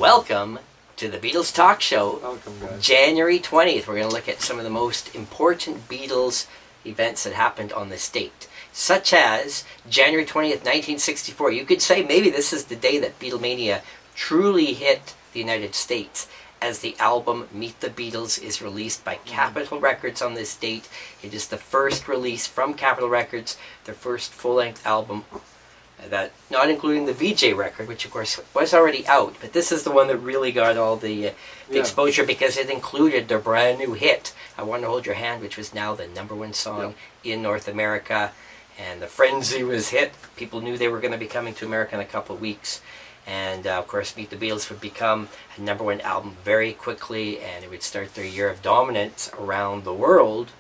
welcome to the Beatles Talk Show. Welcome, guys. January 20th. We're going to look at some of the most important Beatles events that happened on this date, such as January 20th, 1964. You could say maybe this is the day that Beatlemania truly hit the United States, as the album Meet the Beatles is released by Capitol Records on this date. It is the first release from Capitol Records, their first full-length album, that not including the VJ record, which of course was already out, but this is the one that really got all the exposure because it included their brand new hit, I Want to Hold Your Hand, which was now the #1 song in North America, and the frenzy was hit. People knew they were going to be coming to America in a couple of weeks, and of course Meet the Beatles would become a #1 album very quickly, and it would start their year of dominance around the world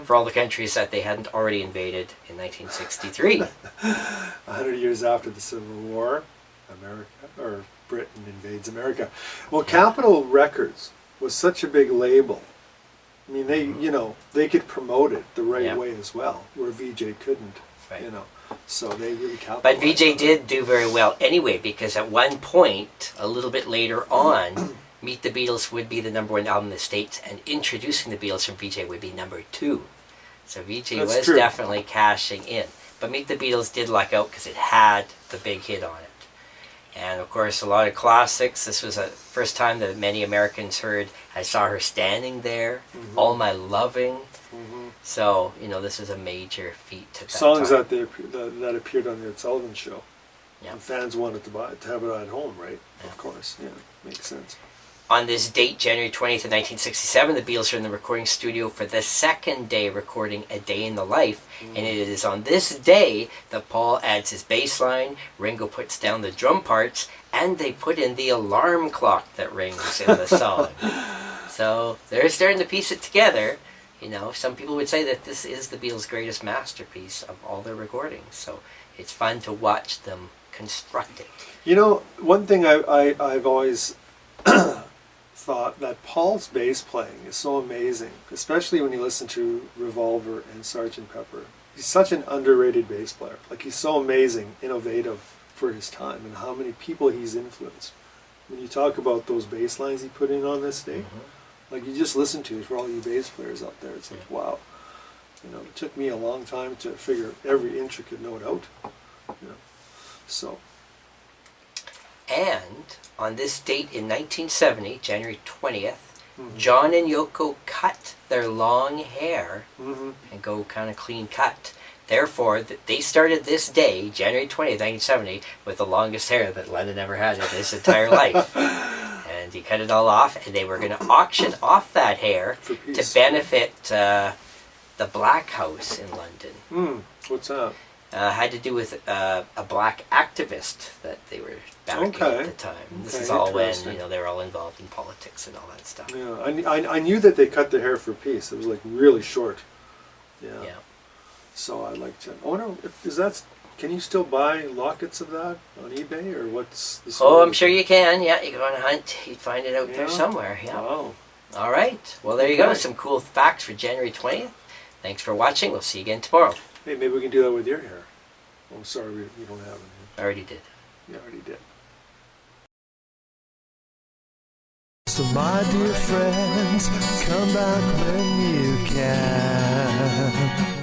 for all the countries that they hadn't already invaded in 1963. 100 years after the Civil War, Britain invades America. Well, Capitol Records was such a big label. I mean, they could promote it the right way as well, where VJ couldn't. Right. So they really capitalized. But VJ did do very well anyway, because at one point, a little bit later on, Meet the Beatles would be the #1 album in the States, and Introducing the Beatles from VJ would be #2. So VJ was definitely cashing in. But Meet the Beatles did luck out because it had the big hit on it. And of course, a lot of classics. This was the first time that many Americans heard I Saw Her Standing There, All My Loving. So, this is a major feat at that songs time. that appeared on the Ed Sullivan Show. Yeah. And fans wanted to have it at home, right? Yeah. Of course, makes sense. On this date, January 20th of 1967, the Beatles are in the recording studio for the second day recording A Day in the Life. And it is on this day that Paul adds his bass line, Ringo puts down the drum parts, and they put in the alarm clock that rings in the song. So they're starting to piece it together. Some people would say that this is the Beatles' greatest masterpiece of all their recordings. So it's fun to watch them construct it. One thing I've always thought that Paul's bass playing is so amazing, especially when you listen to Revolver and Sgt. Pepper. He's such an underrated bass player. Like, he's so amazing, innovative for his time, and how many people he's influenced. When you talk about those bass lines he put in on this day, like, you just listen to it for all you bass players out there. It's like, wow. It took me a long time to figure every intricate note out. So. And on this date in 1970, January 20th, John and Yoko cut their long hair and go kind of clean cut. Therefore, they started this day, January 20th, 1970, with the longest hair that Lennon ever had in his entire life. And he cut it all off, and they were going to auction off that hair to benefit the Black House in London. What's that? Had to do with a black activist that they were backing at the time. This is all when they were all involved in politics and all that stuff. Yeah, I knew that they cut their hair for peace. It was like really short. Yeah. So I'd like to. I wonder if can you still buy lockets of that on eBay, or what's the? Oh, I'm sure you can. Yeah, you go on a hunt, you'd find it out there somewhere. Yeah. Wow. All right. Well, there you go. Some cool facts for January 20th. Thanks for watching. We'll see you again tomorrow. Hey, maybe we can do that with your hair. Oh, sorry, we don't have it. I already did. You already did. So my dear friends, come back when you can.